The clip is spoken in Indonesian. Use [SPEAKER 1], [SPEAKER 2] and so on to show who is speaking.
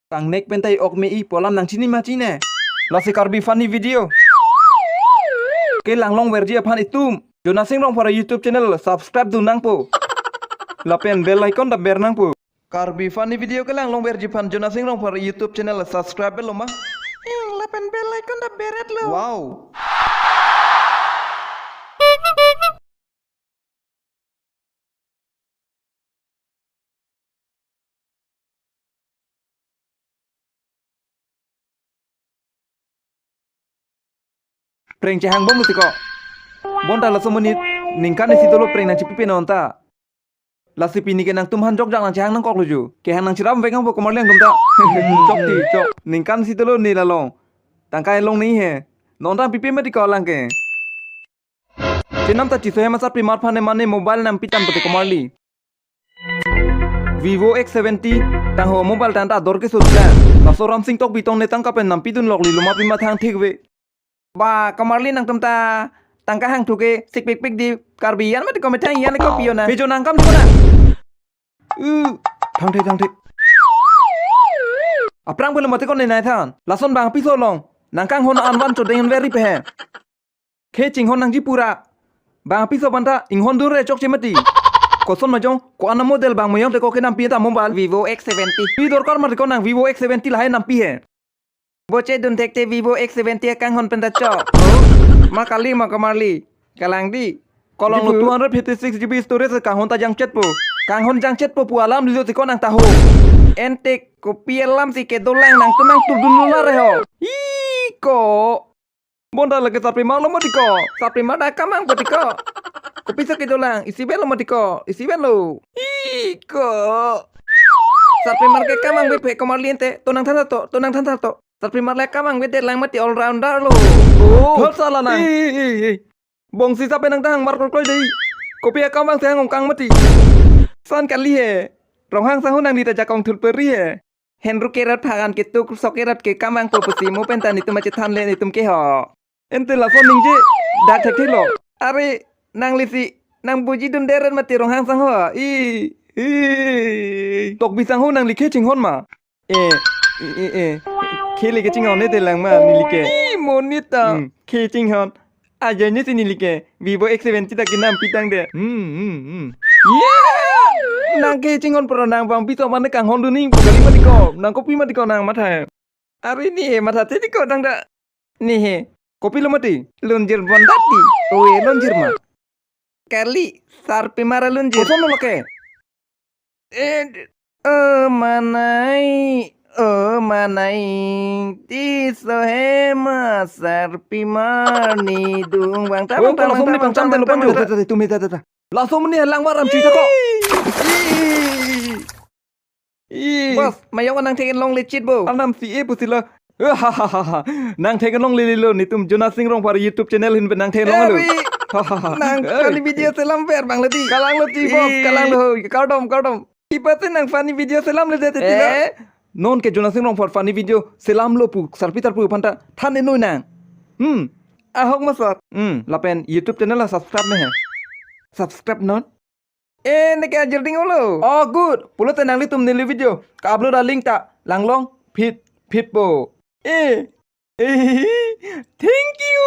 [SPEAKER 1] Tang nek pentai ok mei polam nang chini ma chine. La si karbi funny video. Ke lang long verji aphan itum. Jona sing rong para YouTube channel subscribe du nang po. La pen bell icon da ber nang po. Karbi funny video ke lang long verji phan jona sing rong para YouTube channel subscribe lo ma. La pen bell icon da beret lo. Wow. Prank cehang bom tiko. Bonta la somunit ningkan isi tolo prank nang cipi nonta. La si pini ke nang tumhan jok jang nang cehang nang kok luju. Ke hang nang ciram vegang bo komar leng tumta. Cok ti cok. Ningkan si tolo ni la long. Tangkai long ni he. Nonta pipi ma tiko lang ke. Cinam ta ciso he masat primar phane mane mobile nam pitan pati komar li. Vivo X70 tang ho mobile tanta dor ke sudla. Paso ram sing tok bitong ne tang kapen nam pidun lok li luma pima thang thik ve. Ba kamarli nang tumta tangka hang tuke sik pik pik di karbian mati kometang yan ko piona bejo nang kam dikona thang the aprang belum mati kon nai than lason bang piso long nangkang hon anwan to den very pe ke ching hon nang ji pura bang piso banta ing hon dur re chok chemati koson majong ko ana model bang moyong te ko ke nam pi ta mobile Vivo X70 pi dorkar mati kon nang Vivo X70 lahai nam pi he Boce dun tekte Vivo X70 kang hon pentaco. Makali makamarli. Kalang di. Kolong lu 256 GB storage kang hon tajang chat po. Kang hon jang chat po alam di si konang tahu. Entek kopi alam si ke dolang nang tunang tudun lular reho. Iko. Bonda lagi sapi malu mo diko. Sapi mada kamang po diko. Kopi sa ke dolang isi belo mo diko. Isi belo. Iko. Sapi marke kamang wepe komarliente. Tunang tanda to. Tapi mereka mang bete lang mati all rounder lo. Oh, salah nang. Bong sisa penang tang markol koi dei. Kopi akam bang sayang ngong mati. San kali he. Rohang sahun nang dita jakong tulperi he. Henry kerat pagan kitu sokerat ke kamang popesi mo pentan itu macet hanle itum ke ho. Ente la son ningje dak thek lo. Are nang lisi nang buji dun deren mati rohang sang ho. Tok bisang ho nang likhe ching hon ma. Kele ke cingon ne telang ma nilike. Monita. Ke cingon. Aja ni si nilike. Vivo X70 tak kinam pitang de. Yeah. Nang ke cingon pro nang bang piso mana kang hondu ning pukali mati ko. Nang kopi mati ko nang mata. Ari ni mata tedi ko nang da. Ni he. Kopi lo mati. Lunjir bondati. Oe lunjir ma. Kali sarpi mara lunjir. Kosono lo ke. Manai. Oh manai tiso hema sarpi marni dung bang tabang langsung ni pangcam dan lupa jo tumi tata langsung ni halang waram cita kok bos mayo nang tegen long lecit bo anam si e pusila nang tegen long lilo ni tum Jona Sing rong para YouTube channel hin nang tegen long lu nang kali video selam ver bang leti kalang lo ti bos kalang lo kardom ipatin nang funny video selam le dete tila non ke Jona Sing rong for funny video selam lo pu sarpitar pu panta thane noi nang ahok masat lapen YouTube channel la subscribe me hai subscribe non ne ke jilding lo oh good pulo tenang li tum nili video ka upload link ta langlong fit po thank you